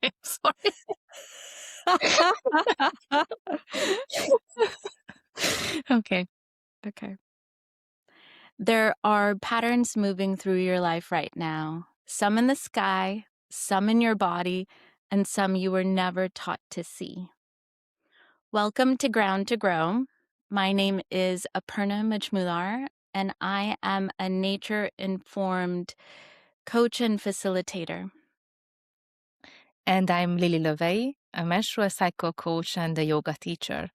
I'm sorry. Okay. Okay. There are patterns moving through your life right now, some in the sky, some in your body, and some you were never taught to see. Welcome to Ground to Grow. My name is Aparna Majmudar, and I am a nature-informed coach and facilitator. And I'm Lili Lövei, a menstrual cycle coach and a yoga teacher.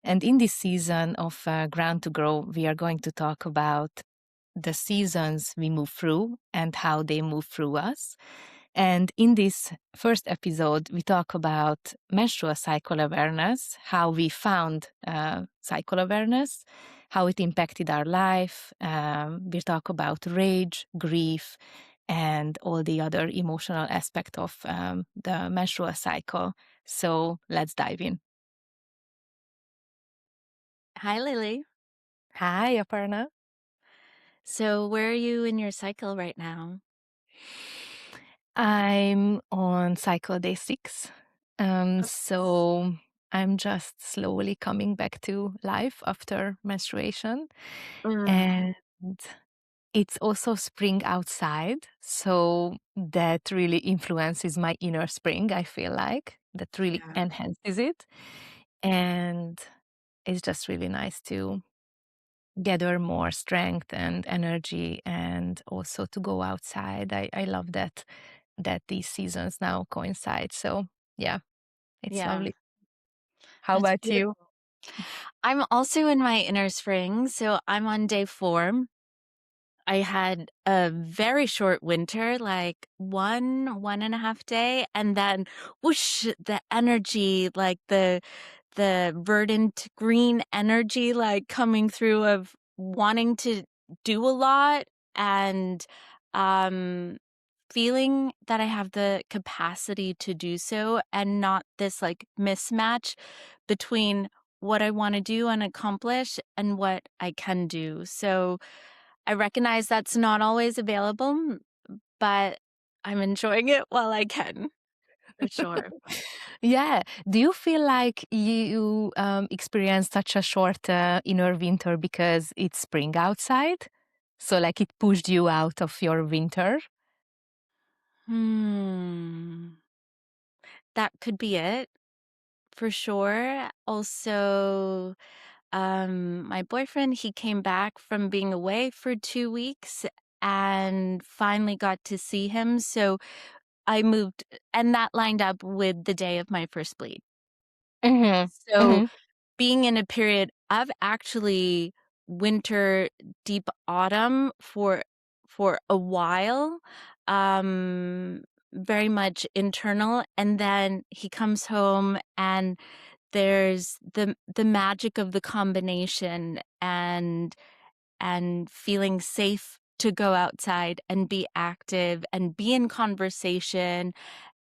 And in this season of Ground to Grow, we are going to talk about the seasons we move through and how they move through us. And in this first episode, we talk about menstrual cycle awareness, how we found cycle awareness, how it impacted our life. We talk about rage, grief, and all the other emotional aspect of the menstrual cycle. So let's dive in. Hi, Lily. Hi, Aparna. So, where are you in your cycle right now? I'm on cycle day 6. Oh. So I'm just slowly coming back to life after menstruation. Mm, And it's also spring outside. So that really influences my inner spring, I feel like. That really yeah. enhances it. And it's just really nice to gather more strength and energy and also to go outside. I love that these seasons now coincide. So yeah, it's Yeah. lovely. How That's about you? beautiful. I'm also in my inner spring, so I'm on day 4. I had a very short winter, like 1.5 day, and then whoosh, the energy, like the verdant green energy, like coming through of wanting to do a lot and um feeling that I have the capacity to do so and not this like mismatch between what I want to do and accomplish and what I can do. So I recognize that's not always available, but I'm enjoying it while I can, for sure. Yeah. Do you feel like you experience such a short inner winter because it's spring outside? So, like, it pushed you out of your winter? Hmm. That could be it, for sure. Also, my boyfriend, he came back from being away for 2 weeks and finally got to see him, so I moved and that lined up with the day of my first bleed. Mm-hmm. So, Mm-hmm. being in a period of actually winter, deep autumn for a while, very much internal, and then he comes home and there's the magic of the combination and feeling safe to go outside and be active and be in conversation.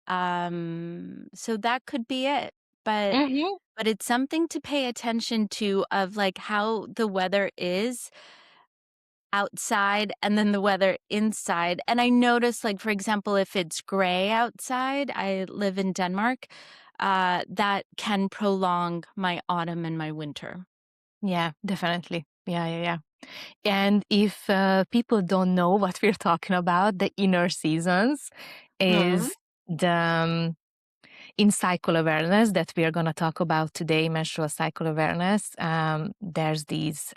So that could be it. Mm-hmm. But it's something to pay attention to of like how the weather is outside and then the weather inside. And I notice, like, for example, if it's gray outside, I live in Denmark, that can prolong my autumn and my winter. Yeah, definitely. Yeah, yeah, yeah. And if people don't know what we're talking about, the inner seasons Hmm. is the in cycle awareness that we are going to talk about today, menstrual cycle awareness. There's these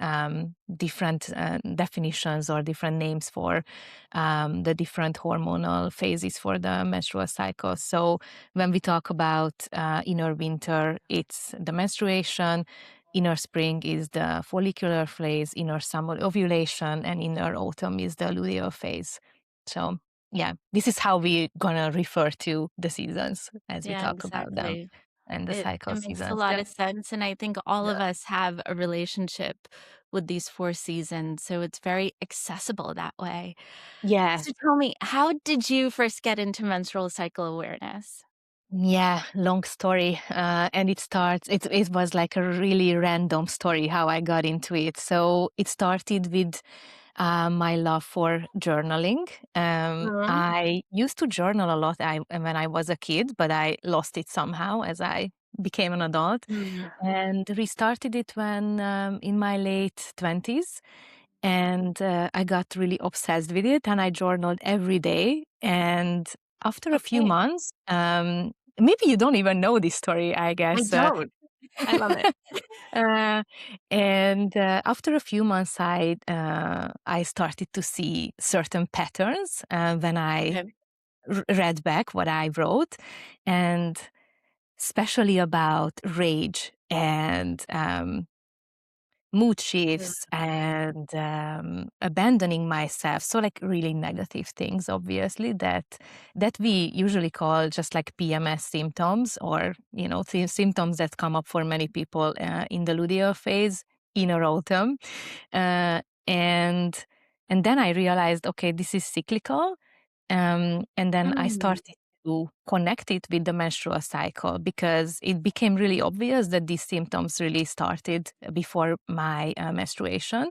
different definitions or different names for the different hormonal phases for the menstrual cycle. So when we talk about inner winter, it's the menstruation. Inner spring is the follicular phase, inner summer ovulation, and inner autumn is the luteal phase. So yeah, this is how we're gonna refer to the seasons as we Yeah, talk about them exactly. and the It cycle makes a seasons. lot Yep. of sense, and I think all of us have a relationship with these 4 seasons, so it's very accessible that way. Yeah. So tell me, how did you first get into menstrual cycle awareness? Yeah, long story. And it was like a really random story how I got into it. So it started with my love for journaling. Mhm. I used to journal a lot when I was a kid, but I lost it somehow as I became an adult Mm. and restarted it when in my late 20s. And I got really obsessed with it and I journaled every day. And after a few Okay. months, maybe you don't even know this story, I I guess. don't. I love it. Uh, and after a few months, I started to see certain patterns when I Okay. read back what I wrote, and especially about rage and mood Yeah. shifts and abandoning myself. So like really negative things, obviously, that we usually call just like PMS symptoms, or symptoms that come up for many people in the luteal phase, inner autumn. uh, and and then I realized, okay, this is cyclical. And then I Mm. started to connect it with the menstrual cycle because it became really obvious that these symptoms really started before my menstruation.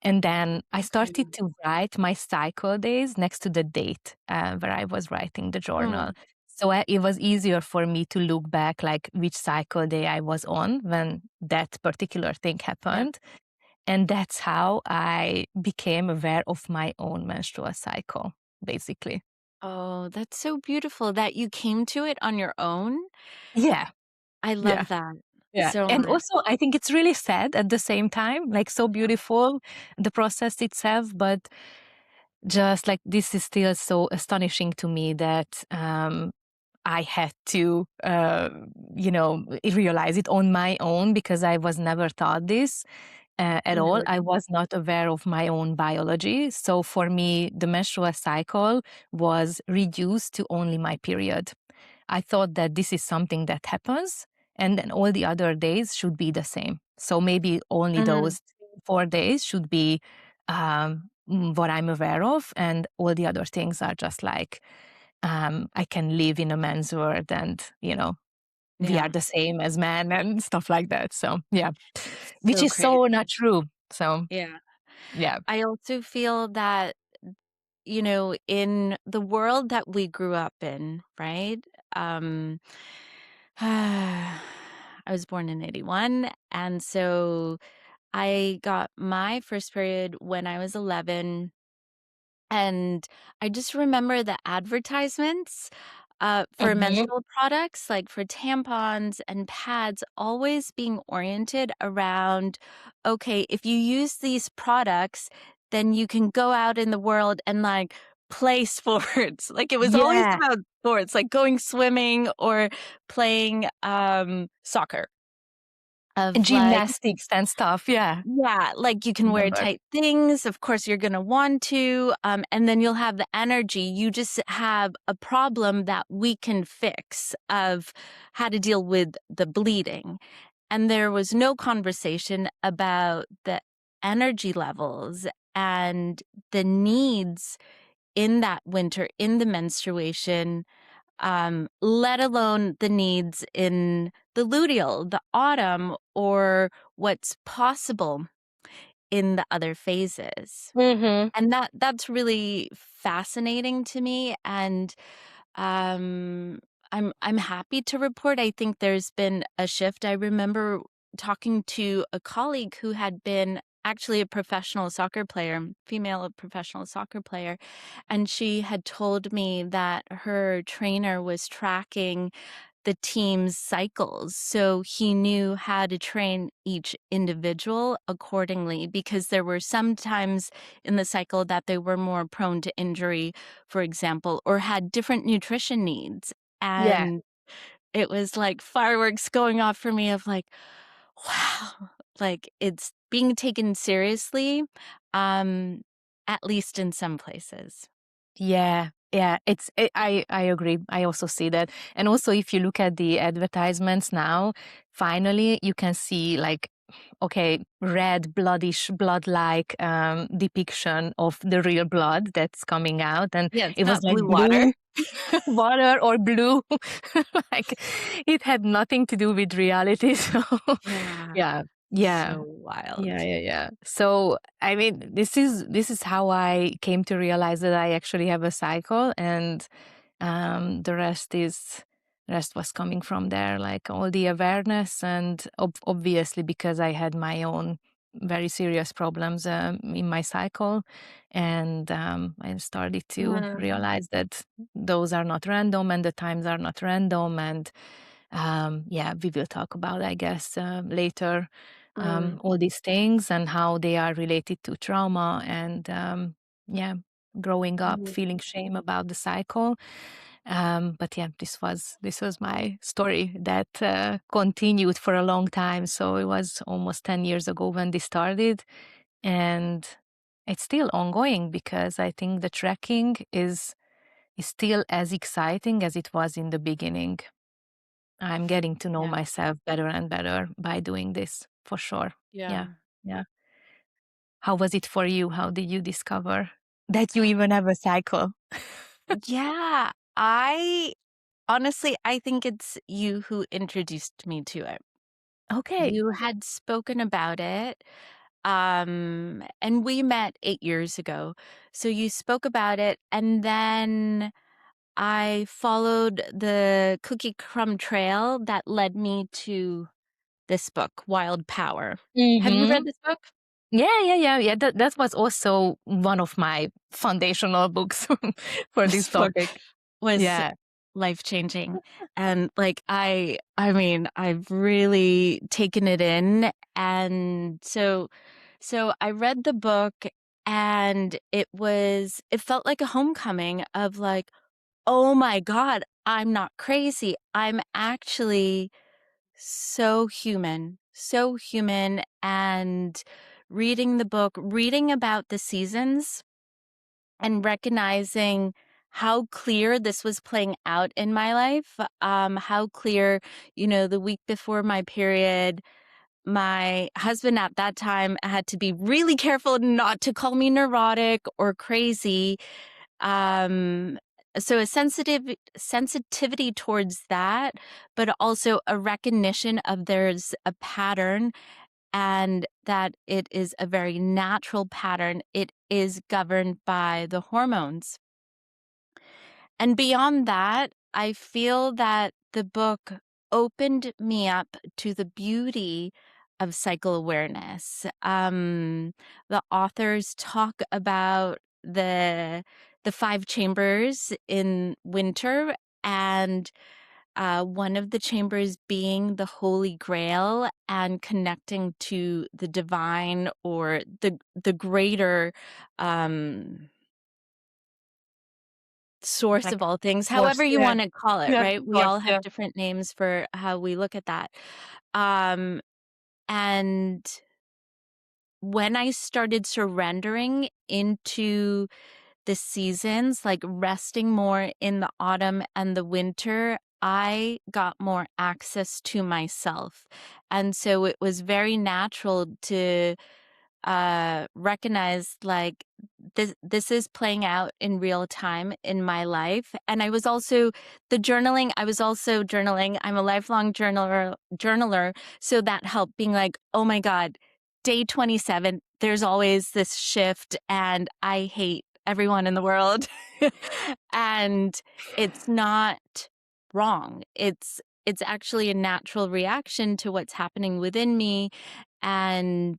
And then I Okay. started to write my cycle days next to the date where I was writing the journal. Mm. So it was easier for me to look back, like which cycle day I was on when that particular thing Yeah. happened. And that's how I became aware of my own menstrual cycle, basically. Oh, that's so beautiful that you came to it on your own. Yeah, I yeah, love that yeah. so And much. also, I think it's really sad at the same time, like so beautiful, the process itself, but just like this is still so astonishing to me that I had to, realize it on my own because I was never taught this at all. Never. I was not aware of my own biology. So for me, the menstrual cycle was reduced to only my period. I thought that this is something that happens, and then all the other days should be the same. So maybe only Mhm. those 4 days should be what I'm aware of, and all the other things are just like I can live in a man's world, and we are Yeah. the same as men and stuff like that. So yeah, which So is crazy. so not true. So Yeah. yeah. I also feel that, in the world that we grew up in, right? Um, I was born in 81. And so I got my first period when I was 11. And I just remember the advertisements for Mhm. menstrual products, like for tampons and pads, always being oriented around, okay, if you use these products, then you can go out in the world and like play sports. Like it was always Yeah, about sports, like going swimming or playing soccer. and Of like, gymnastics and stuff. Yeah, yeah, like you can wear remember. tight things. Of course, you're going to want to. And then you'll have the energy. You just have a problem that we can fix of how to deal with the bleeding. And there was no conversation about the energy levels and the needs in that winter, in the menstruation, let alone the needs in the luteal, the autumn, or what's possible in the other phases. Mhm. And that's really fascinating to me, and um, I'm happy to report I think there's been a shift. I remember talking to a colleague who had been actually a professional soccer player, female professional soccer player, and she had told me that her trainer was tracking the team's cycles. So he knew how to train each individual accordingly because there were some times in the cycle that they were more prone to injury, for example, or had different nutrition needs. Yeah. And it was like fireworks going off for me of like, wow, like it's being taken seriously, um, at least in some places. Yeah, yeah, I agree. I also see that. And also if you look at the advertisements now, finally you can see like okay, red bloodish blood-like depiction of the real blood that's coming out, and Yeah, it's it was not like blue water. blue water or blue. Like it had nothing to do with reality. So Yeah. yeah. Yeah. So wild. Yeah, yeah, yeah. So, I mean, this is how I came to realize that I actually have a cycle, and the rest was coming from there, like all the awareness, and obviously because I had my own very serious problems in my cycle, and I started to Mm, realize that those are not random, and the times are not random, and yeah, we will talk about, I guess, later, mm, all these things and how they are related to trauma and yeah, growing up mm. feeling shame about the cycle. But yeah, this was my story that continued for a long time. So it was almost 10 years ago when this started, and it's still ongoing because I think the tracking is still as exciting as it was in the beginning. I'm getting to know Yeah. myself better and better by doing this, for sure. Yeah. Yeah. Yeah. How was it for you? How did you discover that you even have a cycle? Yeah. I honestly, I think it's you who introduced me to it. Okay. You had spoken about it, and we met 8 years ago. So you spoke about it, and then I followed the cookie crumb trail that led me to this book, Wild Power. Have you read Mhm. this book? Yeah, yeah, yeah, yeah. That was also one of my foundational books for this This book topic. was Yeah. life-changing, and, like, I mean, I've really taken it in, and so I read the book, and it felt like a homecoming of, like, "Oh my god, I'm not crazy. I'm actually so human," and reading the book, reading about the seasons and recognizing how clear this was playing out in my life, how clear, the week before my period, my husband at that time had to be really careful not to call me neurotic or crazy. Um, so a sensitivity towards that, but also a recognition of there's a pattern and that it is a very natural pattern. It is governed by the hormones. And beyond that, I feel that the book opened me up to the beauty of cycle awareness. The authors talk about the five chambers in winter, and one of the chambers being the Holy Grail and connecting to the divine or the greater um, source Like, of all things, course, however you yeah. wanna call it, Yeah, right? of We course, all have yeah. different names for how we look at that. Um, and when I started surrendering into the seasons, like resting more in the autumn and the winter, I got more access to myself. And so it was very natural to recognize like this is playing out in real time in my life. And I was also I was also journaling. I'm a lifelong journaler, so that helped being like, oh my god, day 27, there's always this shift and I hate everyone in the world. And it's not wrong. It's actually a natural reaction to what's happening within me, and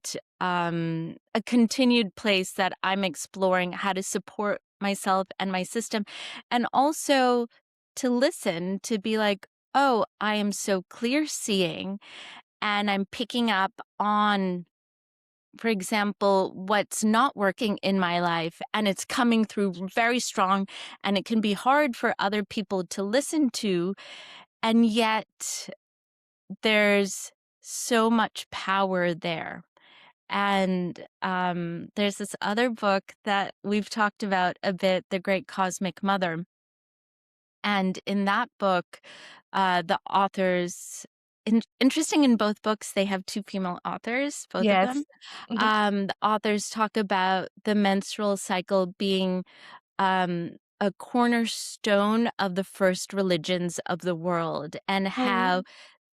a continued place that I'm exploring how to support myself and my system, and also to listen, to be like, oh, I am so clear seeing, and I'm picking up on, for example, what's not working in my life, and it's coming through very strong, and it can be hard for other people to listen to. And yet, there's so much power there. And there's this other book that we've talked about a bit, The Great Cosmic Mother. And in that book, the authors, interesting in both books, they have two female authors, both of them. Yes. Mhm. The authors talk about the menstrual cycle being a cornerstone of the first religions of the world, and how Mhm.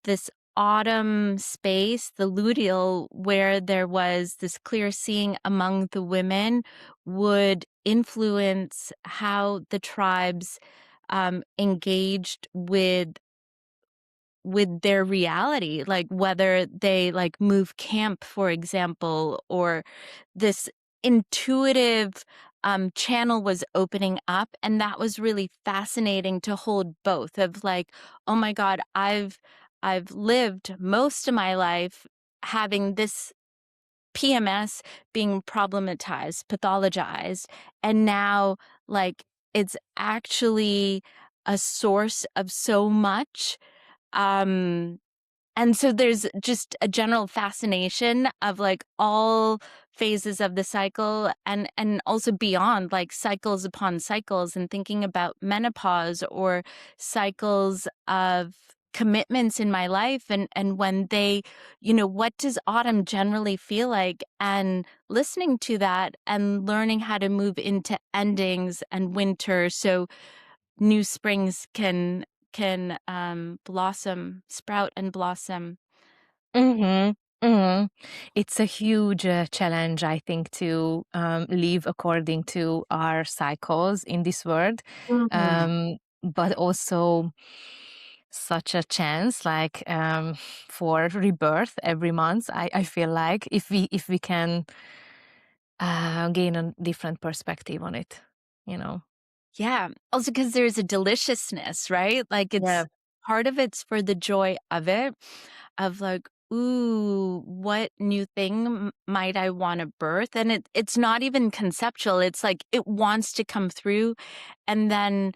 this autumn space, the luteal, where there was this clear seeing among the women, would influence how the tribes engaged with their reality, like whether they like move camp, for example, or this intuitive channel was opening up. And that was really fascinating to hold both of like, oh my God, I've lived most of my life having this PMS being problematized, pathologized, and now like it's actually a source of so much. um and so there's just a general fascination of like all phases of the cycle, and also beyond, like cycles upon cycles, and thinking about menopause or cycles of commitments in my life, and when they, what does autumn generally feel like, and listening to that and learning how to move into endings and winter so new springs can blossom, sprout and blossom. Mm-hmm. Mm-hmm. It's a huge challenge, I think, to live according to our cycles in this world, Mhm. but also such a chance, like for rebirth every month. I feel like if we can gain a different perspective on it, you know. Yeah. Also, because there's a deliciousness, right? Like Yeah, it's part of it's for the joy of it, of like, ooh, what new thing might I want to birth? And it's not even conceptual. It's like it wants to come through, and then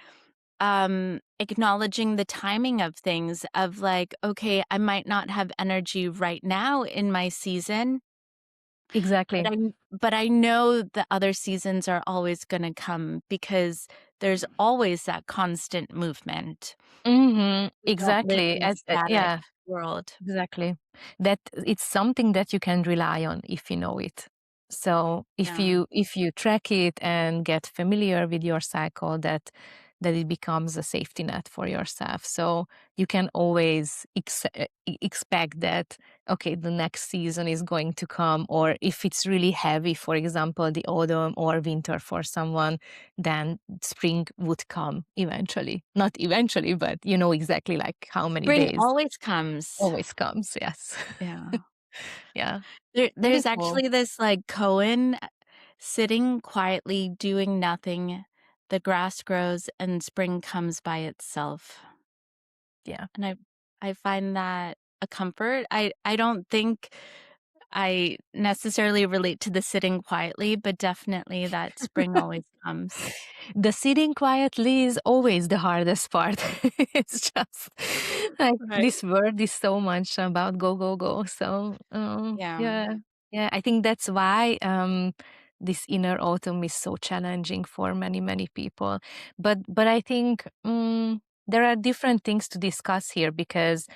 acknowledging the timing of things, of like, okay, I might not have energy right now in my season, but exactly. I know the other seasons are always gonna come, because there's always that constant movement. Mm-hmm. We don't live Exactly. in a static Yeah. world. Exactly. That it's something that you can rely on if you know it. So Yeah. if you track it and get familiar with your cycle, that it becomes a safety net for yourself. So you can always expect that, okay, the next season is going to come, or if it's really heavy, for example, the autumn or winter for someone, then spring would come eventually. Not eventually, but you know exactly like how many Spring days. always comes. Always comes, yes. Yeah. Yeah, There's pretty cool. actually this, like, koan, sitting quietly doing nothing, the grass grows and spring comes by itself. Yeah. And I find that a comfort. I don't think I necessarily relate to the sitting quietly, but definitely that spring always comes. The sitting quietly is always the hardest part. It's just like Right. this word is so much about go, go, go. So, Yeah. yeah, yeah, I think that's why this inner autumn is so challenging for many, many people. But I think there are different things to discuss here because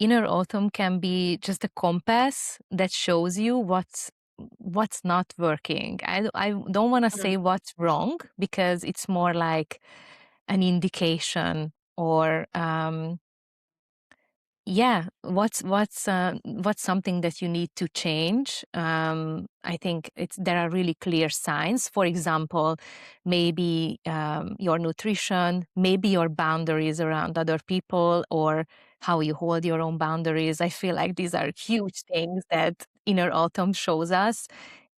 inner autumn can be just a compass that shows you what's not working. I don't want to Mm. say what's wrong because it's more like an indication or yeah, what's something that you need to change? I think there are really clear signs. For example, maybe your nutrition, maybe your boundaries around other people, or how you hold your own boundaries. I feel like these are huge things that inner autumn shows us.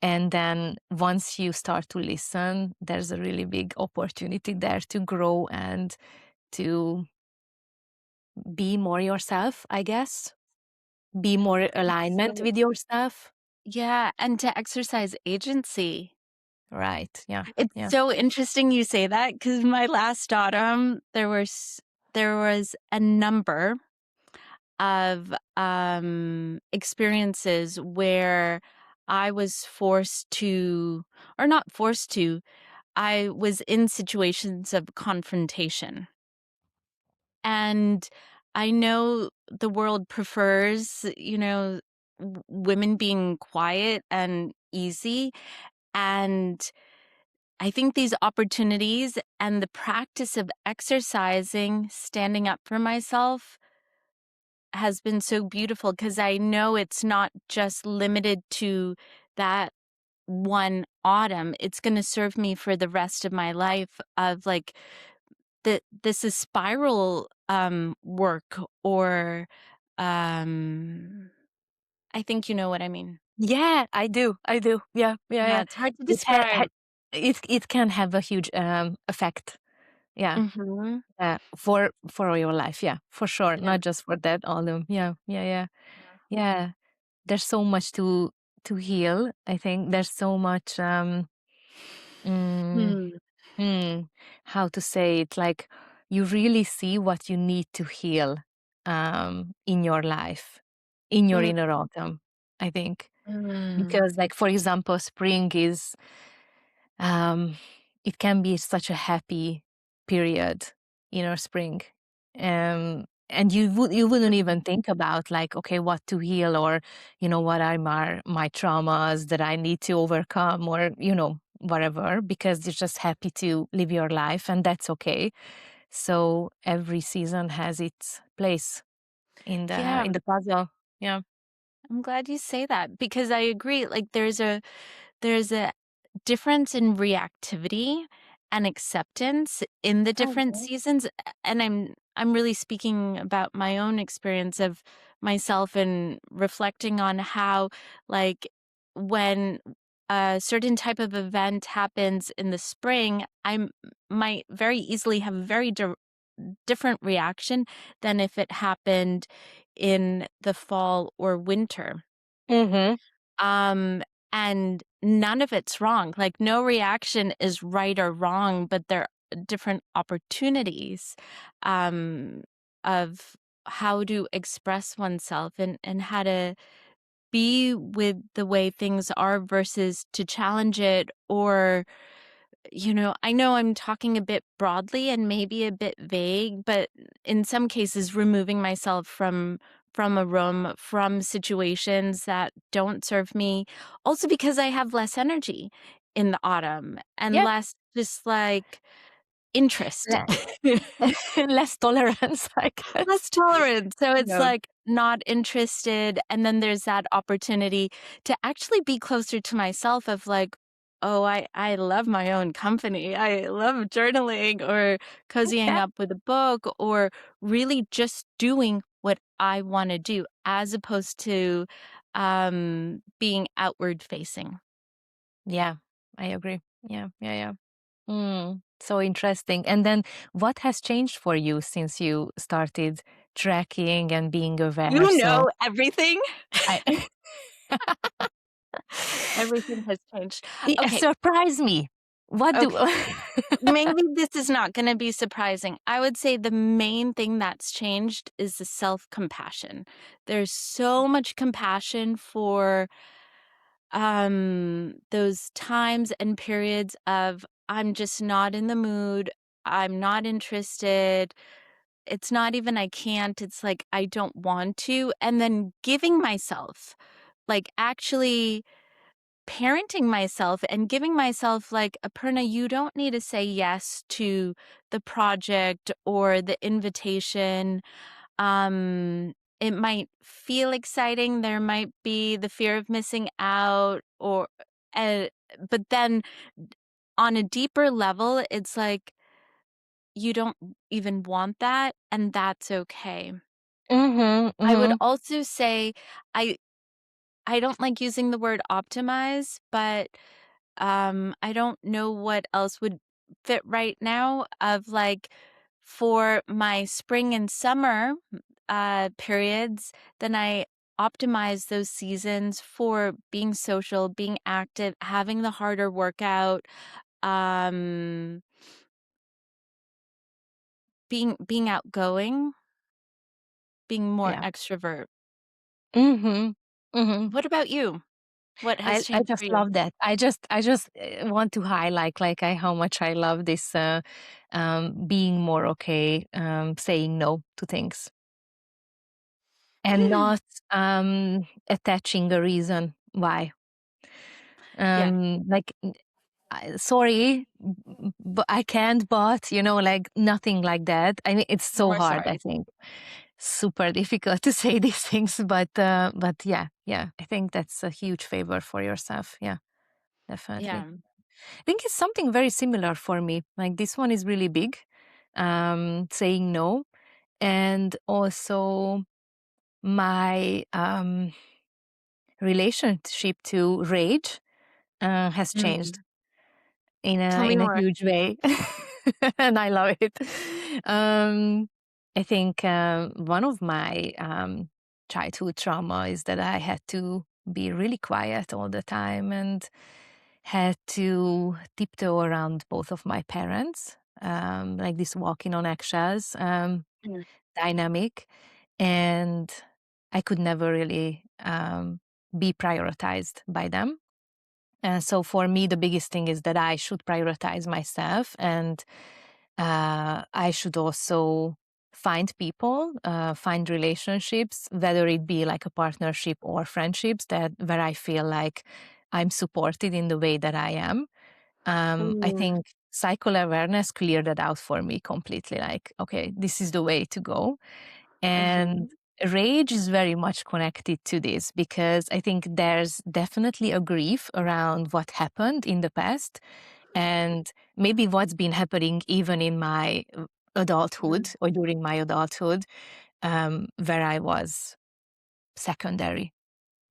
And then once you start to listen, there's a really big opportunity there to grow and to be more yourself, I guess. Be more It's alignment so with yourself. Yeah, and to exercise agency. Right. Yeah. It's Yeah. so interesting you say that, because my last autumn, there was a number of, experiences where I was forced to, or not forced to, I was in situations of confrontation. And I know the world prefers, women being quiet and easy. And I think these opportunities and the practice of exercising, standing up for myself, has been so beautiful because I know it's not just limited to that one autumn. It's going to serve me for the rest of my life of like this is spiral work or um I think you know what I mean. Yeah, I do. I do. Yeah, yeah, Yeah, yeah. it's hard to It describe. it can have a huge effect. Yeah. Mhm. For your life. Yeah, for sure. Yeah. Not just for that autumn. Yeah, yeah, yeah, Yeah. yeah. There's so much to heal. I think there's so much. Mm, Hmm. hmm, how to say it? Like you really see what you need to heal in your life, in your Mm, inner autumn. I think. mm, Because like for example spring is um it can be such a happy period in our spring, and you wouldn't mm. even think about like okay what to heal or what are my traumas that I need to overcome or whatever, because you're just happy to live your life and that's okay. So every season has its place in the Yeah, puzzle. Yeah. I'm glad you say that because I agree. Like there's a difference in reactivity and acceptance in the different Mhm. seasons, and I'm really speaking about my own experience of myself and reflecting on how like when a certain type of event happens in the spring, might very easily have a very different reaction than if it happened in the fall or winter. Mhm. Um, and none of it's wrong. Like no reaction is right or wrong, but they're different opportunities um, of how to express oneself and how to be with the way things are versus to challenge it or I know I'm talking a bit broadly and maybe a bit vague, but in some cases removing myself from a room, from situations that don't serve me. Also because I have less energy in the autumn and Yeah. less just like interest. Le- less tolerance, I Less guess. tolerant. So it's Yeah. like not interested. And then there's that opportunity to actually be closer to myself of like, oh, I love my own company. I love journaling or cozying Yeah. up with a book or really just doing what I want to do as opposed to being outward facing. Yeah, I agree. Yeah, yeah, yeah. So interesting. And then what has changed for you since you started tracking and being aware? You So know everything. I Everything has changed. Okay, surprise me. What do okay. Maybe this is not gonna be surprising. I would say the main thing that's changed is the self-compassion. There's so much compassion for, those times and periods of, "I'm just not in the mood, I'm not interested." It's not even I can't, it's like I don't want to, and then giving myself, like, actually parenting myself and giving myself like, Aparna, you don't need to say yes to the project or the invitation. It might feel exciting. There might be the fear of missing out or, uh, but then on a deeper level, it's like you don't even want that, and that's okay. Mhm, I would mhm. also say I I don't like using the word optimize, but I don't know what else would fit right now of like for my spring and summer periods, then I optimize those seasons for being social, being active, having the harder workout, um, being outgoing, being more Yeah. extrovert. Mhm. Mhm. What about you? What has I changed for just you? love that. I just want to highlight like how much I love this being more okay, saying no to things and not attaching a reason why. Yeah, Like sorry, but I can't. But like nothing like that. I mean, it's no so more hard. I sorries. think. super difficult to say these things, but yeah, yeah, I think that's a huge favor for yourself. Yeah, definitely. Yeah. I think it's something very similar for me. Like this one is really big, saying no, and also my relationship to rage has changed Mm. Tell me in a more. huge way, and I love it. Um, I think one of my childhood trauma is that I had to be really quiet all the time and had to tiptoe around both of my parents, like this walking on eggshells Mm. dynamic, and I could never really be prioritized by them. And so for me, the biggest thing is that I should prioritize myself, and I should also find people, find relationships, whether it be like a partnership or friendships that where I feel like I'm supported in the way that I am. I Mm. think cycle awareness cleared that out for me completely. Like, okay, this is the way to go. And Mhm. rage is very much connected to this because I think there's definitely a grief around what happened in the past and maybe what's been happening even in my adulthood Mm. or during my adulthood, where I was secondary.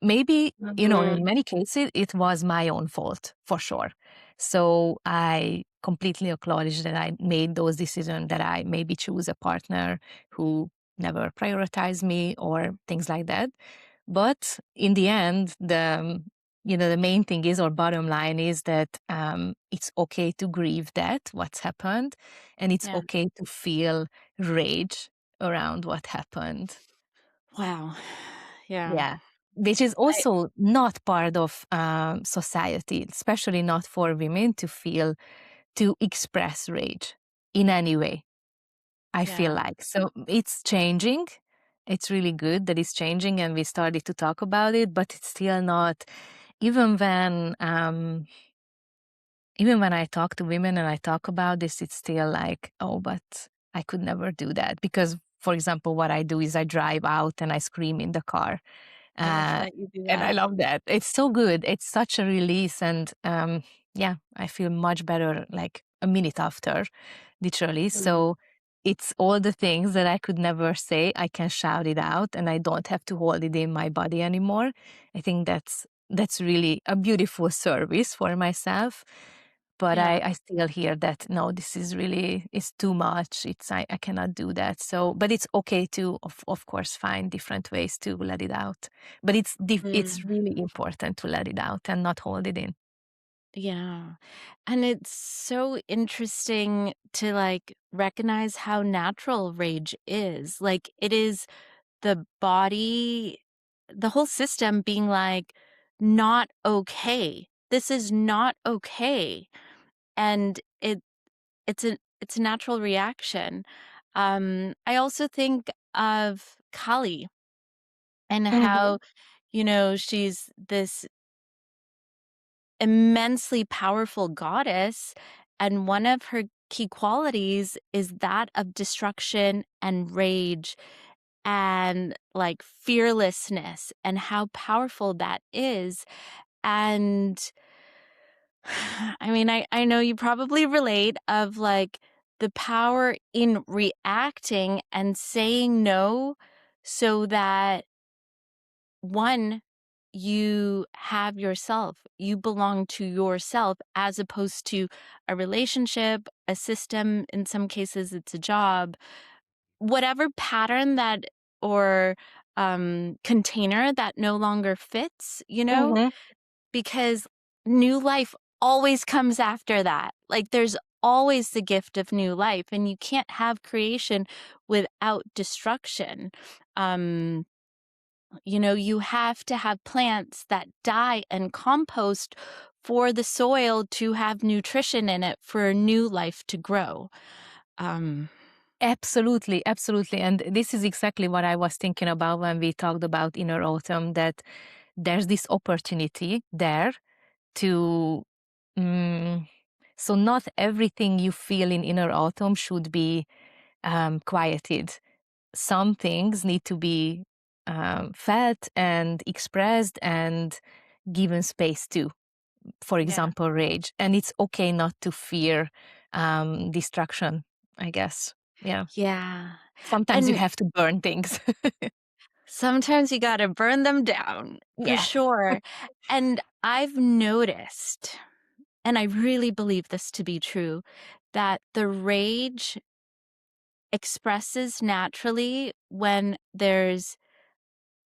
Maybe, in Mhm. many cases, it was my own fault for sure. So I completely acknowledge that I made those decisions that I maybe choose a partner who never prioritized me or things like that. But in the end, the main thing is, or bottom line is that it's okay to grieve that what's happened, and it's Yeah. okay to feel rage around what happened. Wow. Yeah. Yeah, which is I also not part of society, especially not for women to express rage in any way. I feel yeah. like so it's changing. It's really good that it's changing, and we started to talk about it. But it's still not. Even when even when I talk to women and I talk about this, it's still like, oh, but I could never do that because, for example, what I do is I drive out and I scream in the car. I love Uh, that you do and I that. love that. It's so good. It's such a release. And yeah, I feel much better like a minute after, literally. Mm. So it's all the things that I could never say. I can shout it out and I don't have to hold it in my body anymore. I think that's really a beautiful service for myself. But Yeah. I still hear that no, this is really it's too much. I cannot do that. So but it's okay to of course find different ways to let it out. But it's Mm. really important to let it out and not hold it in. Yeah. And it's so interesting to like recognize how natural rage is. Like it is the body, the whole system being like, not okay. This is not okay. And it's a natural reaction. I also think of Kali and Mhm. how, she's this immensely powerful goddess, and one of her key qualities is that of destruction and rage and like fearlessness and how powerful that is. And I mean, I know you probably relate of like the power in reacting and saying no so that one, you have yourself, you belong to yourself as opposed to a relationship, a system. In some cases, it's a job, whatever pattern that or container that no longer fits, Mhm. because new life always comes after that. Like there's always the gift of new life, and you can't have creation without destruction. Um, you have to have plants that die and compost for the soil to have nutrition in it for new life to grow. Um, Absolutely, absolutely. And this is exactly what I was thinking about when we talked about inner autumn, that there's this opportunity there to mm, so not everything you feel in inner autumn should be quieted. some things need to be felt and expressed and given space to. For Yeah. example, rage, and it's okay not to fear destruction, I guess. Yeah. Yeah. Sometimes you And have to burn things. sometimes you gotta burn them down, for Yeah. sure. And I've noticed, and I really believe this to be true, that the rage expresses naturally when there's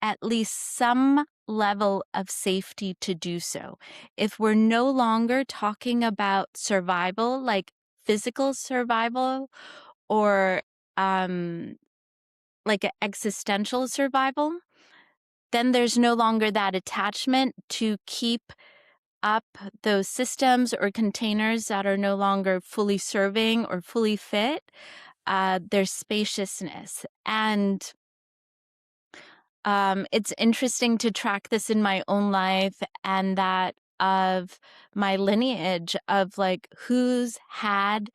at least some level of safety to do so. If we're no longer talking about survival, like physical survival or um, like a existential survival, then there's no longer that attachment to keep up those systems or containers that are no longer fully serving or fully fit. There's spaciousness. And it's interesting to track this in my own life and that of my lineage of like who's had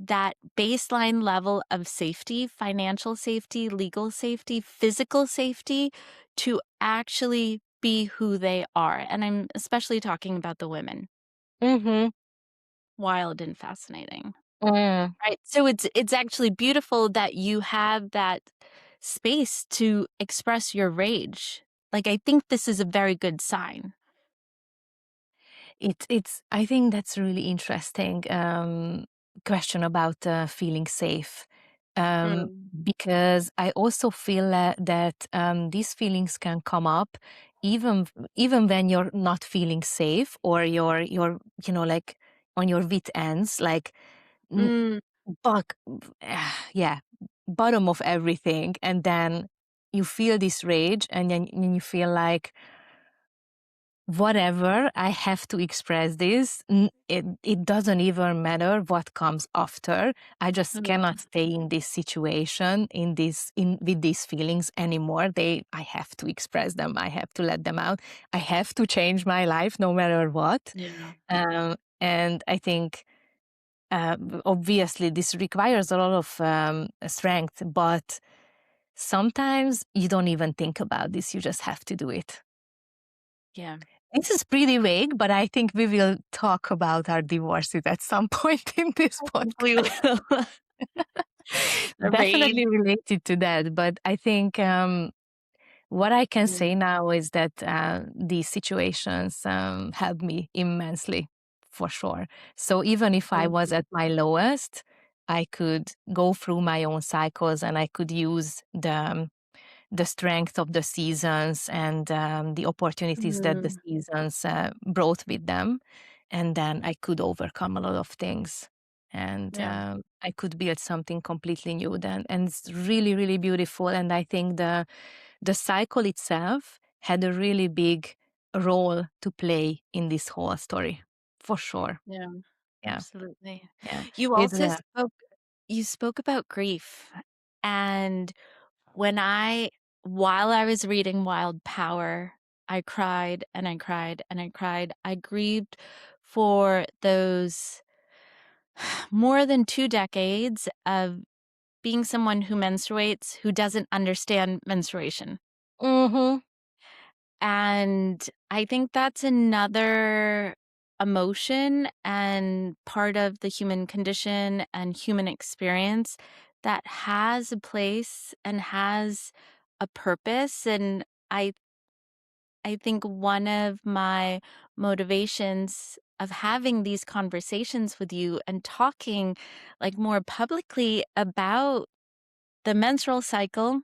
that baseline level of safety, financial safety, legal safety, physical safety to actually be who they are. And I'm especially talking about the women. Mhm. Wild and fascinating. Mm. Right. So it's actually beautiful that you have that space to express your rage. Like, I think this is a very good sign. It's I think that's a really interesting question about feeling safe. Mm. Because I also feel that these feelings can come up even when you're not feeling safe or you're like on your wit ends, like n- Mm. buck yeah, bottom of everything, and then you feel this rage, and then you feel like whatever, I have to express this. It doesn't even matter what comes after. I just Mm. cannot stay in this situation, in with these feelings anymore. I have to express them. I have to let them out. I have to change my life no matter what. Yeah. And I think obviously this requires a lot of strength, but sometimes you don't even think about this. You just have to do it. Yeah. This is pretty vague, but I think we will talk about our divorces at some point in this I think we podcast. will. The rage. Definitely related to that, but I think what I can Mm. say now is that these situations helped me immensely, for sure. So even if I Thank was you. at my lowest, I could go through my own cycles and I could use the strength of the seasons and the opportunities that the Mm. seasons brought with them. And then I could overcome a lot of things. And Yeah. I could build something completely new then. And it's really, really beautiful. And I think the cycle itself had a really big role to play in this whole story, for sure. Yeah. Yeah, Absolutely. yeah. You It's also spoke about grief. And while I was reading Wild Power, I cried and I cried and I cried. I grieved for those more than 2 decades of being someone who menstruates who doesn't understand menstruation. Mhm. And I think that's another emotion and part of the human condition and human experience that has a place and has a purpose. And I I think one of my motivations of having these conversations with you and talking like more publicly about the menstrual cycle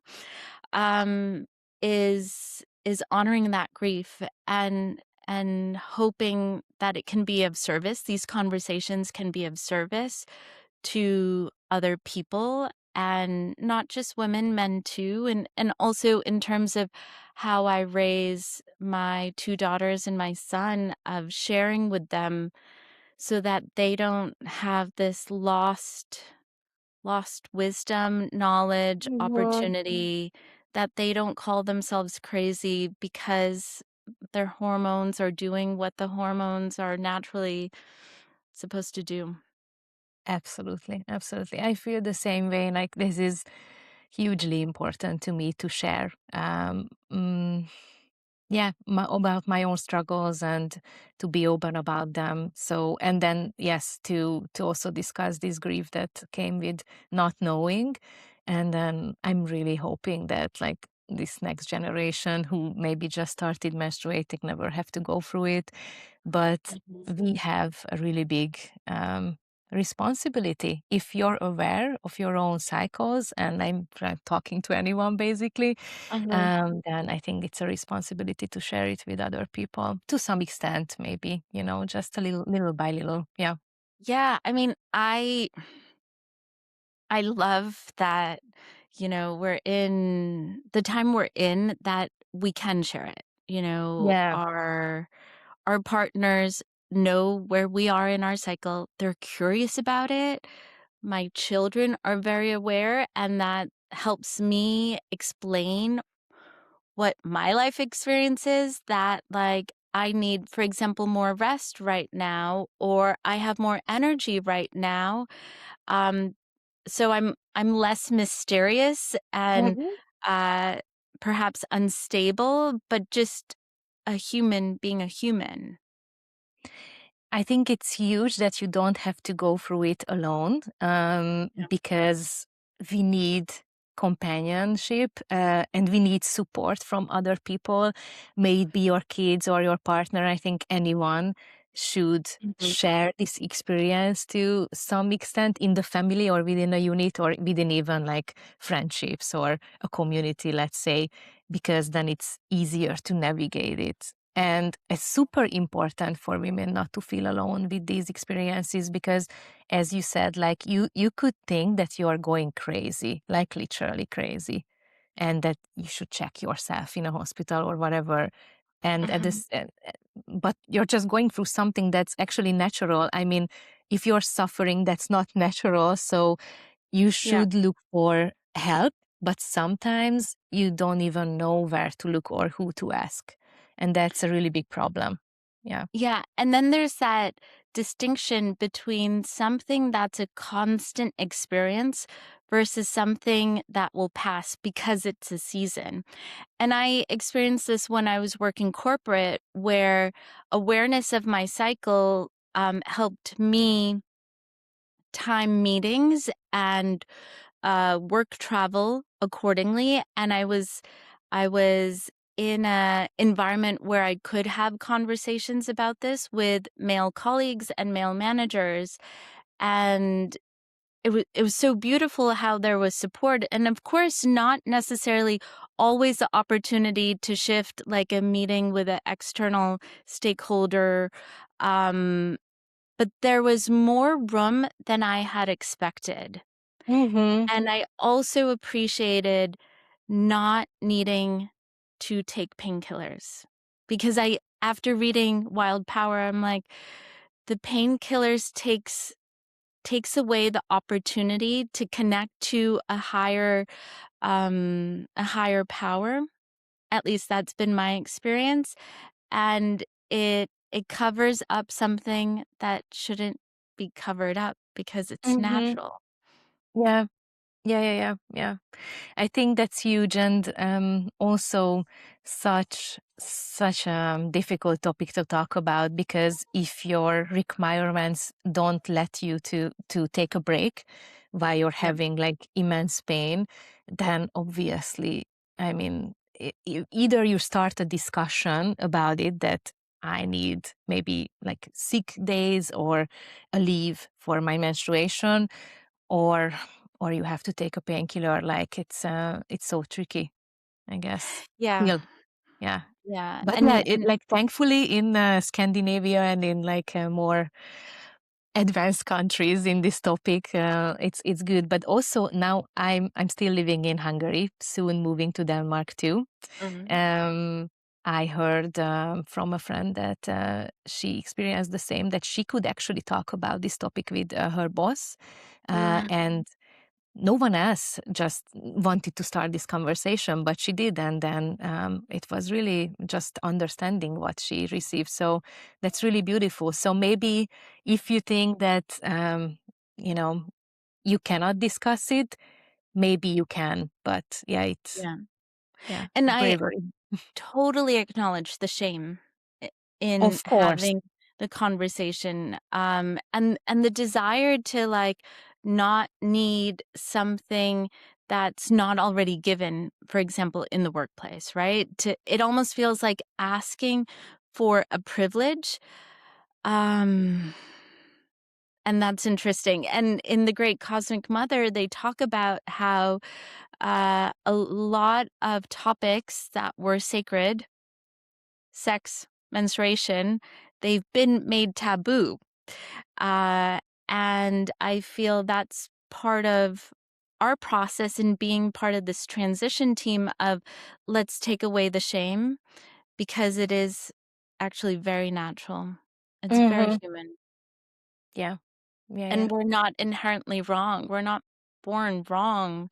um, is honoring that grief and hoping that it can be of service. These conversations can be of service to other people and not just women, men too. And also in terms of how I raise my two daughters and my son, of sharing with them so that they don't have this lost wisdom, knowledge, Mhm. opportunity, that they don't call themselves crazy because their hormones are doing what the hormones are naturally supposed to do. Absolutely, absolutely. I feel the same way. Like this is hugely important to me to share. Yeah, about my own struggles and to be open about them. So, and then yes, to also discuss this grief that came with not knowing. And then I'm really hoping that like this next generation who maybe just started menstruating never have to go through it. But Mhm. we have a really big responsibility if you're aware of your own cycles, and I'm talking to anyone basically, Uh-huh. then I think it's a responsibility to share it with other people to some extent, maybe, just a little by little. Yeah. Yeah, I mean, I love that, we're in the time we're in that we can share it. Yeah. Our partners know where we are in our cycle. They're curious about it. My children are very aware, and that helps me explain what my life experience is, that like I need, for example, more rest right now, or I have more energy right now. Um, so I'm less mysterious and Mhm. uh perhaps unstable, but just a human being a human. I think it's huge that you don't have to go through it alone, Yeah. because we need companionship, and we need support from other people, may it be your kids or your partner. I think anyone should Mhm. share this experience to some extent in the family or within a unit or within even like friendships or a community, let's say, because then it's easier to navigate it. And it's super important for women not to feel alone with these experiences because, as you said, like you could think that you are going crazy, like literally crazy, and that you should check yourself in a hospital or whatever. And at Mhm. this, but you're just going through something that's actually natural. I mean, if you're suffering, that's not natural. So you Yeah. should look for help, but sometimes you don't even know where to look or who to ask. And that's a really big problem. Yeah. Yeah, and then there's that distinction between something that's a constant experience versus something that will pass because it's a season. And I experienced this when I was working corporate, where awareness of my cycle helped me time meetings and work travel accordingly. And I was in a environment where I could have conversations about this with male colleagues and male managers. And it was so beautiful how there was support, and of course not necessarily always the opportunity to shift like a meeting with an external stakeholder, um, but there was more room than I had expected. Mm-hmm. And I also appreciated not needing to take painkillers, because I after reading Wild Power, I'm like, the painkillers takes away the opportunity to connect to a higher power. At least that's been my experience, and it covers up something that shouldn't be covered up because it's Mm-hmm. natural. Yeah. Yeah. Yeah. Yeah. Yeah. I think that's huge and also such a difficult topic to talk about because if your requirements don't let you to take a break while you're Yeah. having like immense pain, then obviously, I mean, either you start a discussion about it that I need maybe like sick days or a leave for my menstruation, or you have to take a painkiller. Like it's so tricky, I guess. Yeah. Still, yeah. Yeah, But yeah, and like thankfully in Scandinavia and in like more advanced countries in this topic, it's good. But also now I'm still living in Hungary, soon moving to Denmark too. Mhm. Um, I heard from a friend that she experienced the same, that she could actually talk about this topic with her boss, Mm. and no one else just wanted to start this conversation, but she did. And then it was really just understanding what she received. So that's really beautiful. So maybe if you think that, you know, you cannot discuss it, maybe you can, but yeah, it's Yeah. yeah, And I bravery. totally acknowledge the shame I in Of course. having the conversation, and the desire to, like, not need something that's not already given, for example, in the workplace, right? It almost feels like asking for a privilege, um, and that's interesting, and in The Great Cosmic Mother, they talk about how, a lot of topics that were sacred, sex, menstruation, they've been made taboo. Uh, and I feel that's part of our process in being part of this transition team of let's take away the shame because it is actually very natural. It's very Hmm. human. Yeah, yeah, yeah. And we're not inherently wrong. We're not born wrong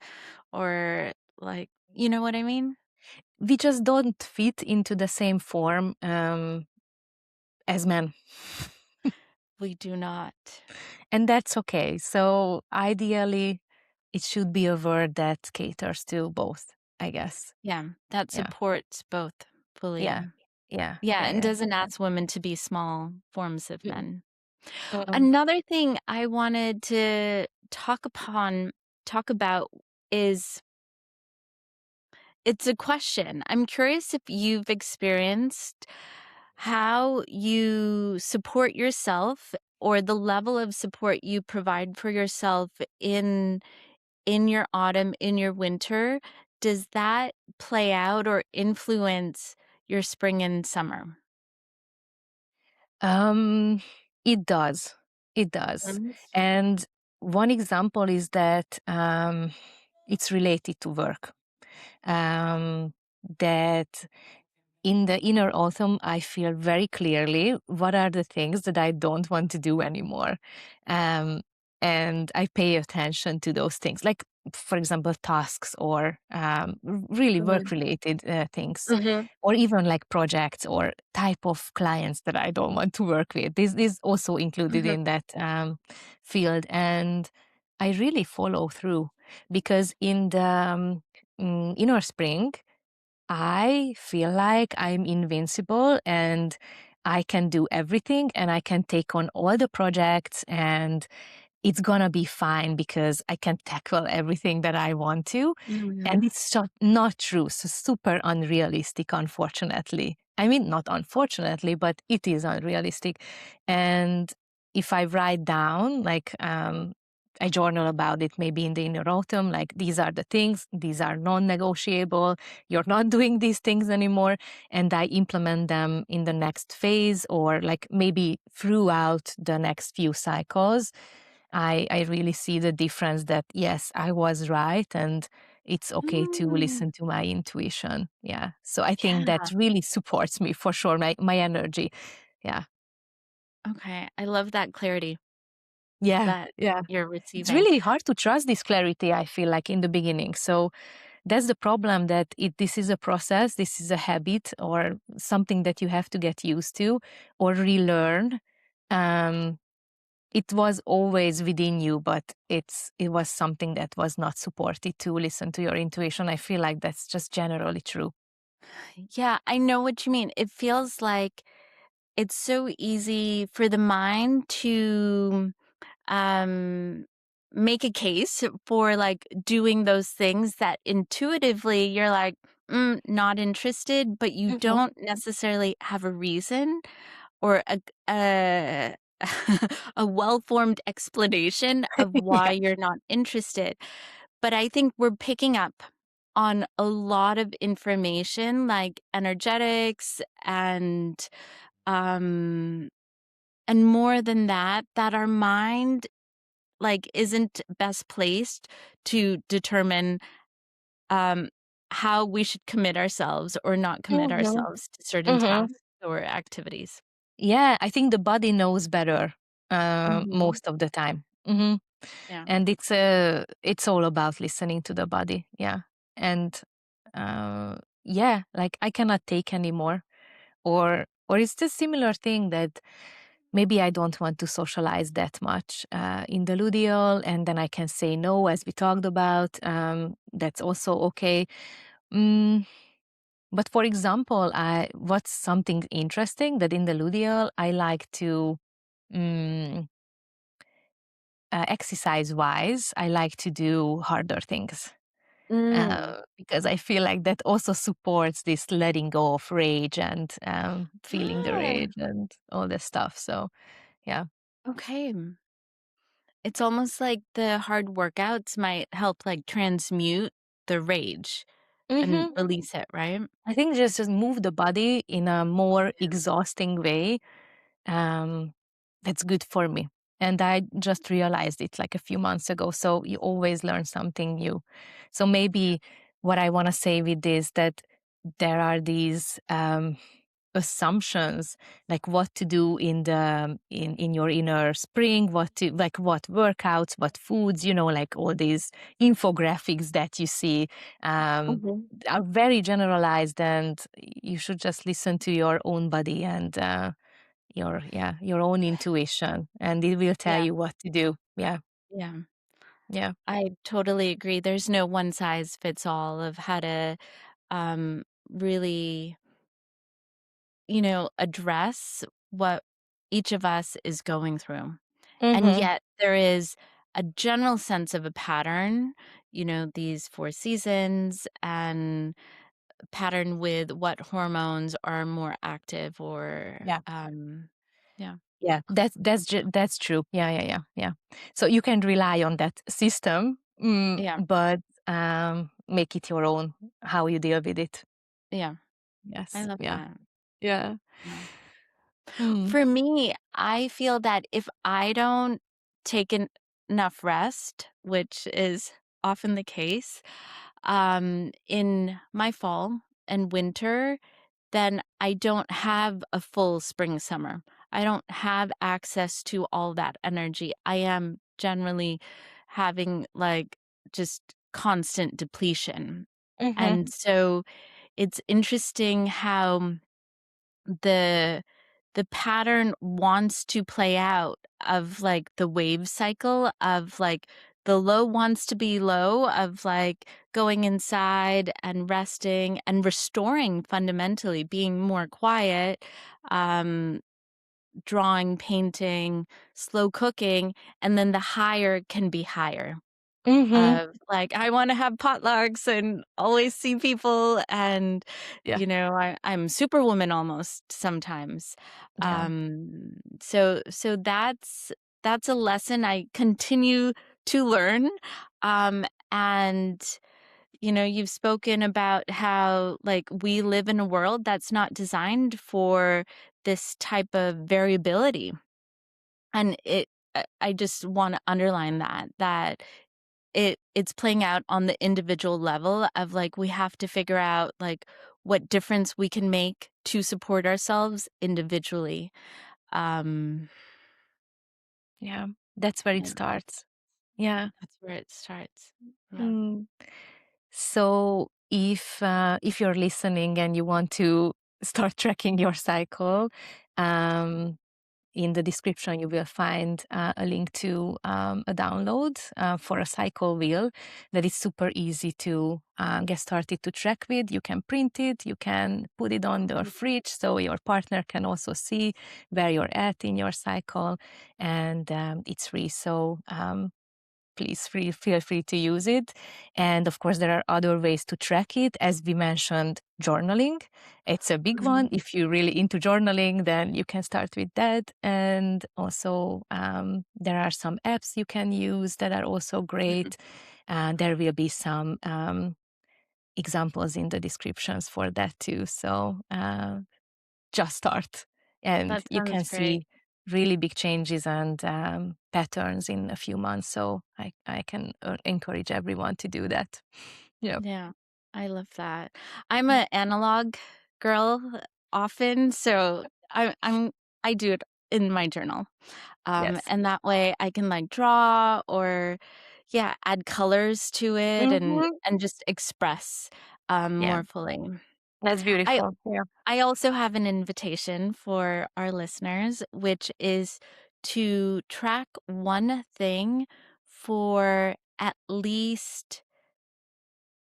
or like, you know what I mean? We just don't fit into the same form as men. We do not. And that's okay. So ideally, it should be a word that caters to both, I guess. Yeah, that Yeah. supports both fully. Yeah. Yeah. Yeah, Yeah. and Yeah. doesn't ask women to be small forms of Mm, men. mm, Another thing I wanted to talk about is it's a question. I'm curious if you've experienced how you support yourself or the level of support you provide for yourself in your autumn, in your winter. Does that play out or influence your spring and summer? Um, it does. It does. Mhm. And one example is that it's related to work. Um, that in the inner autumn, I feel very clearly what are the things that I don't want to do anymore. Um, and I pay attention to those things, like, for example, tasks or really work Mhm. related things, Mhm. or even like projects or type of clients that I don't want to work with. This is also included Mhm. in that field. And I really follow through because in the inner spring, I feel like I'm invincible and I can do everything and I can take on all the projects and it's gonna be fine because I can tackle everything that I want to. And Mhm. it's not true. So super unrealistic, unfortunately. I mean, not unfortunately, but it is unrealistic. And if I write down, like, I journal about it maybe in the inner autumn, like these are the things, these are non negotiable, you're not doing these things anymore. And I implement them in the next phase or like maybe throughout the next few cycles. I really see the difference that yes, I was right and it's okay to Mm. listen to my intuition. Yeah. So I think that Yeah. really supports me for sure, my energy. Yeah. Okay. I love that clarity Yeah. that Yeah. you're It's receiving. really hard to trust this clarity, I feel like in the beginning. So that's the problem that this is a process, this is a habit or something that you have to get used to or relearn. Um, it was always within you, but it was something that was not supported to listen to your intuition. I feel like that's just generally true. Yeah, I know what you mean. It feels like it's so easy for the mind to um make a case for like doing those things that intuitively you're like not interested, but you Mhm. don't necessarily have a reason or a a well-formed explanation of why Yeah. you're not interested. But I think we're picking up on a lot of information like energetics um and more than that, that our mind like isn't best placed to determine um how we should commit ourselves or not commit Mhm. ourselves to certain Mhm. tasks or activities. Yeah, I think the body knows better Mhm. most of the time. Mhm. Yeah. And it's all about listening to the body. Yeah. And yeah, like I cannot take anymore or it's the similar thing that maybe I don't want to socialize that much in the luteal, and then I can say no, as we talked about. That's also okay. Mm, but for example, what's something interesting that in the luteal, I like to mm, exercise wise, I like to do harder things. Mm. Because I feel like that also supports this letting go of rage and feeling the Ah, rage and all this stuff. So, yeah. okay. It's almost like the hard workouts might help, like, transmute the rage and Hmm. release it, right? I think just move the body in a more exhausting way. Um, that's good for me. And I just realized it like a few months ago. So you always learn something new. So maybe what I want to say with this that there are these assumptions like what to do in the in your inner spring, what to like what workouts, what foods, like all these infographics that you see um, Mhm. are very generalized, and you should just listen to your own body and your own intuition, and it will tell Yeah, you what to do. Yeah, yeah. yeah. I totally agree. There's no one size fits all of how to, really, address what each of us is going through. And Mm-hmm. yet there is a general sense of a pattern, these 4 seasons and pattern with what hormones are more active or, Yeah. yeah. Yeah, that's true. Yeah, yeah, yeah, yeah. So you can rely on that system, Yeah, but make it your own. How you deal with it. yeah. I Yes. love Yeah. that. Yeah. Yeah. Mm. For me, I feel that if I don't take enough rest, which is often the case, in my fall and winter, then I don't have a full spring summer. I don't have access to all that energy. I am generally having like just constant depletion. Mhm. And so it's interesting how the the pattern wants to play out of, like, the wave cycle of, like, the low wants to be low of, like, going inside and resting and restoring fundamentally, being more quiet, um, drawing, painting, slow cooking, and then the higher can be higher Mhm. of, like, I wanna have potlucks and always see people and, Yeah. I'm superwoman almost sometimes. Yeah. So that's a lesson I continue to learn, and, you've spoken about how, like, we live in a world that's not designed for this type of variability, and I just wanna underline that it's playing out on the individual level of, like, we have to figure out, like, what difference we can make to support ourselves individually. Um, Yeah. That's where it and starts. Yeah. that's where it starts. Yeah. Mm. So if you're listening and you want to start tracking your cycle, um, in the description you will find a link to a download for a cycle wheel that is super easy to get started to track with. You can print it, you can put it on your Mhm. fridge so your partner can also see where you're at in your cycle, and it's free. So please feel free to use it. And of course, there are other ways to track it. As we mentioned, journaling. It's a big Mhm. one. If you're really into journaling, then you can start with that. And also, there are some apps you can use that are also Mhm. great. And there will be some examples in the descriptions for that too. So just start, and That you sounds can great. see really big changes and patterns in a few months. So I can encourage everyone to do that. Yeah. Yeah, I love that. I'm a analog girl often, so I do it in my journal. Yes. And that way I can, like, draw or, yeah, add colors to it and Hmm. just express, Yeah. more fully. That's I beautiful. Yeah. I also have an invitation for our listeners, which is to track one thing for at least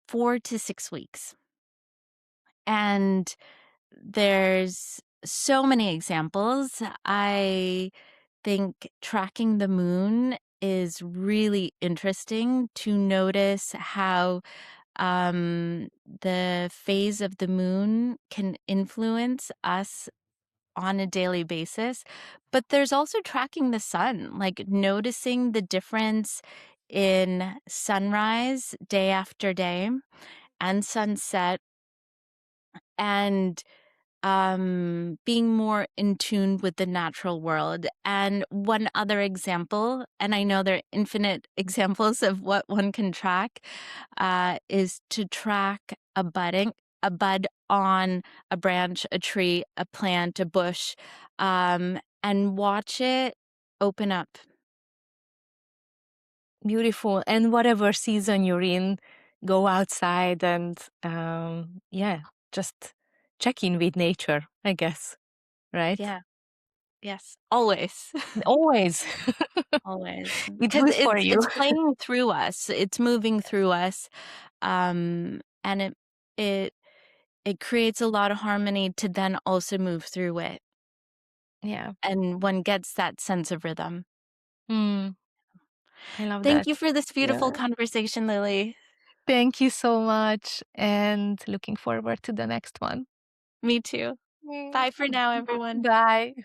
4 to 6 weeks. And there's so many examples. I think tracking the moon is really interesting to notice how the phase of the moon can influence us on a daily basis. But there's also tracking the sun, like noticing the difference in sunrise day after day and sunset, and being more in tune with the natural world. And one other example, and I know there are infinite examples of what one can track, is to track a bud on a branch, a tree, a plant, a bush, and watch it open up. Beautiful. And whatever season you're in, go outside and yeah, just check in with nature, I guess. Right? Yeah. Yes. Always. Always. Always. It's Because good for you. it's playing through us. It's moving through us. And it it creates a lot of harmony to then also move through it, Yeah. and one gets that sense of rhythm. Mm, I love Thank that. you for this beautiful Yeah. conversation, Lily. Thank you so much. And looking forward to the next one. Me too. Mm. Bye for now, everyone. Bye.